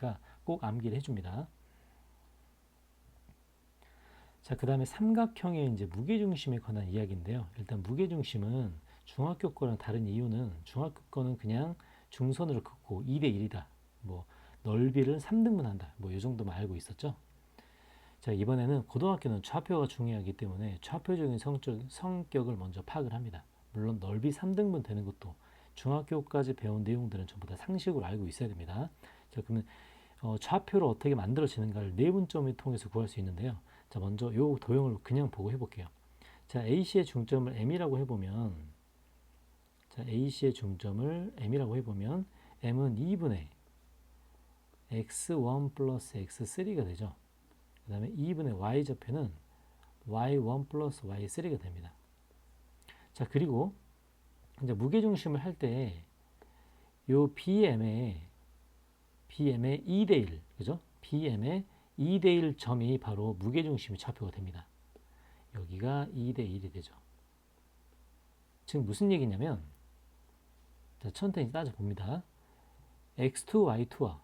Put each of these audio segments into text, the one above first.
되니까 꼭 암기를 해줍니다. 자, 그 다음에 삼각형의 이제 무게중심에 관한 이야기인데요. 일단 무게중심은 중학교 거랑 다른 이유는 중학교 거는 그냥 중선으로 긋고 2대 1이다. 뭐 넓이를 3등분한다. 뭐 이 정도만 알고 있었죠. 자, 이번에는 고등학교는 좌표가 중요하기 때문에 좌표적인 성격을 먼저 파악을 합니다. 물론 넓이 3등분 되는 것도 중학교까지 배운 내용들은 전부 다 상식으로 알고 있어야 됩니다. 자, 그러면 좌표를 어떻게 만들어지는가를 내분점을 통해서 구할 수 있는데요. 자, 먼저 이 도형을 그냥 보고 해볼게요. 자, AC의 중점을 M이라고 해보면, 자, AC의 중점을 M이라고 해보면, M은 2분의 X1 플러스 X3가 되죠. 그 다음에 2분의 Y좌표는 Y1 플러스 Y3가 됩니다. 자, 그리고 이제 무게중심을 할 때, 요 BM의 2대 1, 그죠? BM의 2대 1 점이 바로 무게중심의 좌표가 됩니다. 여기가 2대 1이 되죠. 지금 무슨 얘기냐면, 자, 천천히 따져봅니다. X2,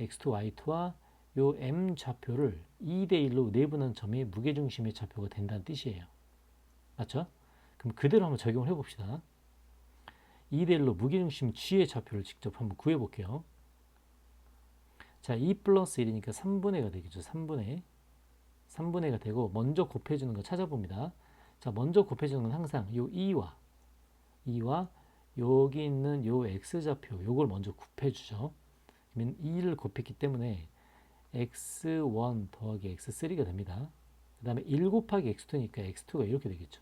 Y2와 요 M 좌표를 2대 1로 내분한 점이 무게중심의 좌표가 된다는 뜻이에요. 맞죠? 그럼 그대로 한번 적용을 해봅시다. 2대 1로 무게중심 G의 좌표를 직접 한번 구해볼게요. 자, 2 플러스 1이니까 3분의 1가 되겠죠. 3분의 1가 되고 먼저 곱해주는 거 찾아봅니다. 자, 먼저 곱해주는 건 항상 요 2와 여기 있는 요 X좌표 요걸 먼저 곱해주죠. 그러면 2를 곱했기 때문에 X1 더하기 X3가 됩니다. 그 다음에 1 곱하기 X2니까 X2가 이렇게 되겠죠.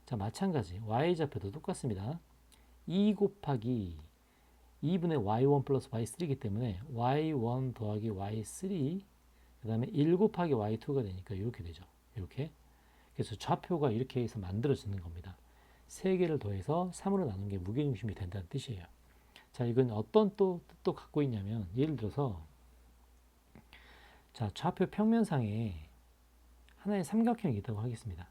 자, 마찬가지 Y좌표도 똑같습니다. 2 곱하기 2분의 Y1 플러스 Y3이기 때문에 Y1 더하기 Y3 그 다음에 1 곱하기 Y2가 되니까 이렇게 되죠. 이렇게. 그래서 좌표가 이렇게 해서 만들어지는 겁니다. 3개를 더해서 3으로 나눈 게 무게중심이 된다는 뜻이에요. 자, 이건 어떤 뜻도 갖고 있냐면 예를 들어서 자, 좌표 평면상에 하나의 삼각형이 있다고 하겠습니다.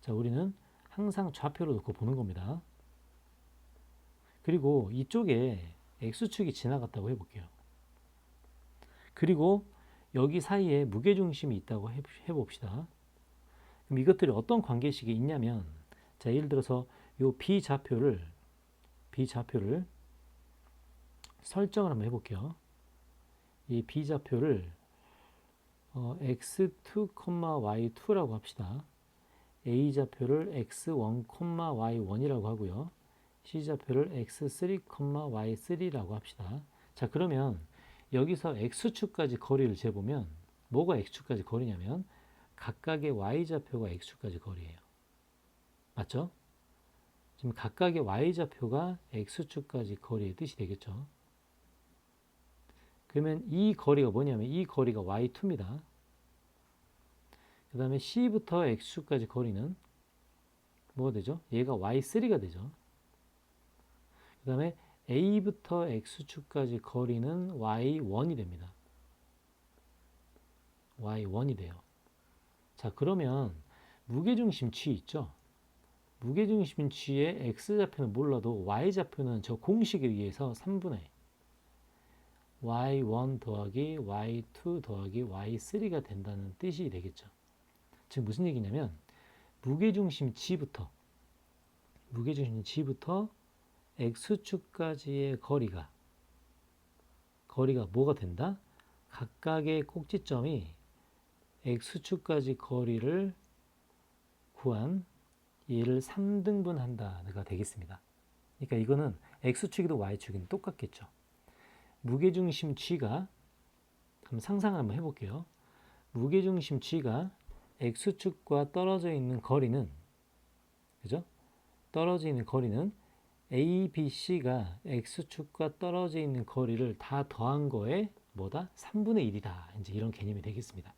자, 우리는 항상 좌표를 놓고 보는 겁니다. 그리고 이쪽에 X축이 지나갔다고 해볼게요. 그리고 여기 사이에 무게중심이 있다고 해봅시다. 그럼 이것들이 어떤 관계식이 있냐면, 자, 예를 들어서 요 B좌표를 설정을 한번 해볼게요. 이 B좌표를 x2, y2라고 합시다. A좌표를 x1, y1이라고 하고요. C좌표를 x3, y3라고 합시다. 자, 그러면 여기서 x축까지 거리를 재보면 뭐가 x축까지 거리냐면 각각의 y좌표가 x축까지 거리예요. 맞죠? 지금 각각의 y좌표가 x축까지 거리의 뜻이 되겠죠. 그러면 이 거리가 뭐냐면 이 거리가 y2입니다. 그 다음에 C부터 X축까지 거리는 뭐가 되죠? 얘가 Y3가 되죠. 그 다음에 A부터 X축까지 거리는 Y1이 됩니다. Y1이 돼요. 자, 그러면 무게중심 G 있죠? 무게중심 G의 X좌표는 몰라도 Y좌표는 저 공식에 의해서 3분의 Y1 더하기 Y2 더하기 Y3가 된다는 뜻이 되겠죠. 지금 무슨 얘기냐면 무게중심 G부터 X축까지의 거리가 뭐가 된다? 각각의 꼭지점이 X축까지 거리를 구한 얘를 3등분한다가 되겠습니다. 그러니까 이거는 X축이든 Y축이든 똑같겠죠. 무게중심 G가 그럼 상상을 한번 해볼게요. 무게중심 G가 X축과 떨어져 있는 거리는 그죠? 떨어져 있는 거리는 A, B, C가 X축과 떨어져 있는 거리를 다 더한 거에 뭐다? 3분의 1이다. 이제 이런 개념이 되겠습니다.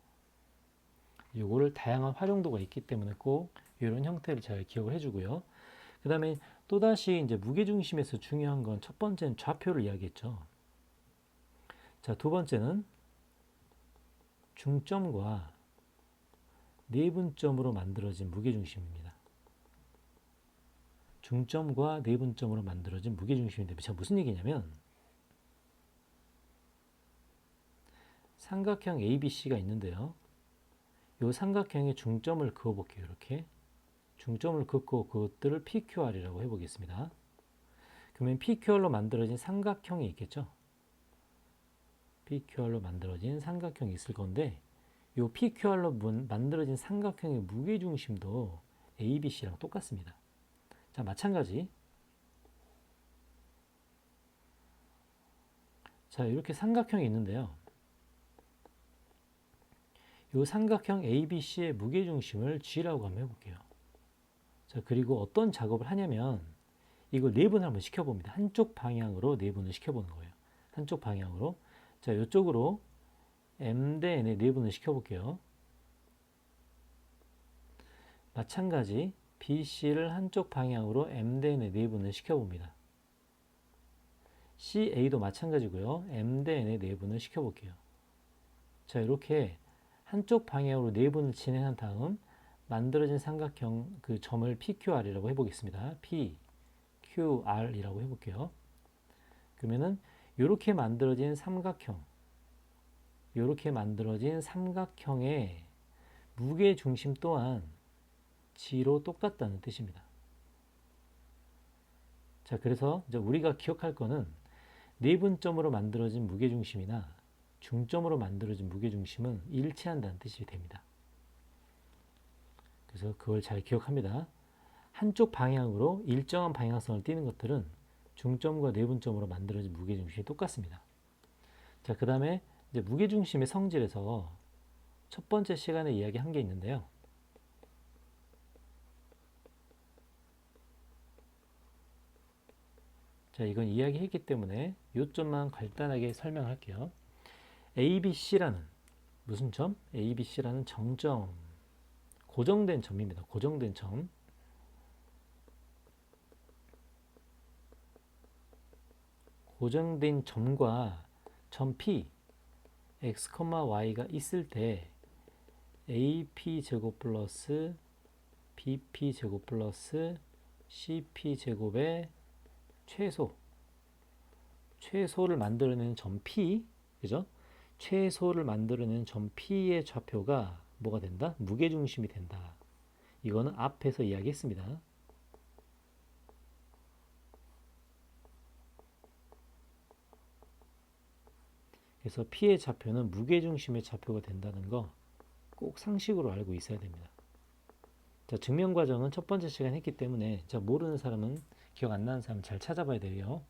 요거를 다양한 활용도가 있기 때문에 꼭 이런 형태를 잘 기억을 해주고요. 그 다음에 또다시 이제 무게중심에서 중요한 건 첫 번째는 좌표를 이야기했죠. 자, 두 번째는 중점과 내분점으로 만들어진 무게중심입니다. 중점과 내분점으로 만들어진 무게중심인데 자, 무슨 얘기냐면 삼각형 ABC가 있는데요. 이 삼각형에 중점을 그어 볼게요. 이렇게 중점을 긋고 그것들을 PQR이라고 해보겠습니다. 그러면 PQR로 만들어진 삼각형이 있겠죠. PQR로 만들어진 삼각형이 있을 건데 이 PQR로 만들어진 삼각형의 무게중심도 ABC랑 똑같습니다. 자, 마찬가지. 자, 이렇게 삼각형이 있는데요. 이 삼각형 ABC의 무게중심을 G라고 한번 해볼게요. 자, 그리고 어떤 작업을 하냐면 이걸 내분을 한번 시켜봅니다. 한쪽 방향으로 내분을 시켜보는 거예요. 한쪽 방향으로. 자, 이쪽으로 M 대 N에 내분을 시켜볼게요. 마찬가지 BC를 한쪽 방향으로 M 대 N에 내분을 시켜봅니다. CA도 마찬가지고요. M 대 N에 내분을 시켜볼게요. 자, 이렇게 한쪽 방향으로 내분을 진행한 다음 만들어진 삼각형 그 점을 PQR이라고 해보겠습니다. PQR이라고 해볼게요. 그러면은 이렇게 만들어진 삼각형의 무게 중심 또한 G로 똑같다는 뜻입니다. 자, 그래서 이제 우리가 기억할 거는 내분점으로 만들어진 무게 중심이나 중점으로 만들어진 무게 중심은 일치한다는 뜻이 됩니다. 그래서 그걸 잘 기억합니다. 한쪽 방향으로 일정한 방향성을 띠는 것들은 중점과 내분점으로 만들어진 무게중심이 똑같습니다. 자, 그 다음에 이제 무게중심의 성질에서 첫 번째 시간에 이야기한 게 있는데요. 자, 이건 이야기했기 때문에 요점만 간단하게 설명할게요. ABC라는 무슨 점? ABC라는 정점, 고정된 점입니다. 고정된 점. 고정된 점과 점 P, x, y가 있을 때 AP제곱 플러스 BP제곱 플러스 CP제곱의 최소를 만들어내는 점 P, 그죠? 최소를 만들어내는 점 P의 좌표가 뭐가 된다? 무게중심이 된다. 이거는 앞에서 이야기했습니다. 그래서 P의 좌표는 무게중심의 좌표가 된다는 거 꼭 상식으로 알고 있어야 됩니다. 자, 증명 과정은 첫 번째 시간 했기 때문에 모르는 사람은 기억 안 나는 사람 잘 찾아봐야 돼요.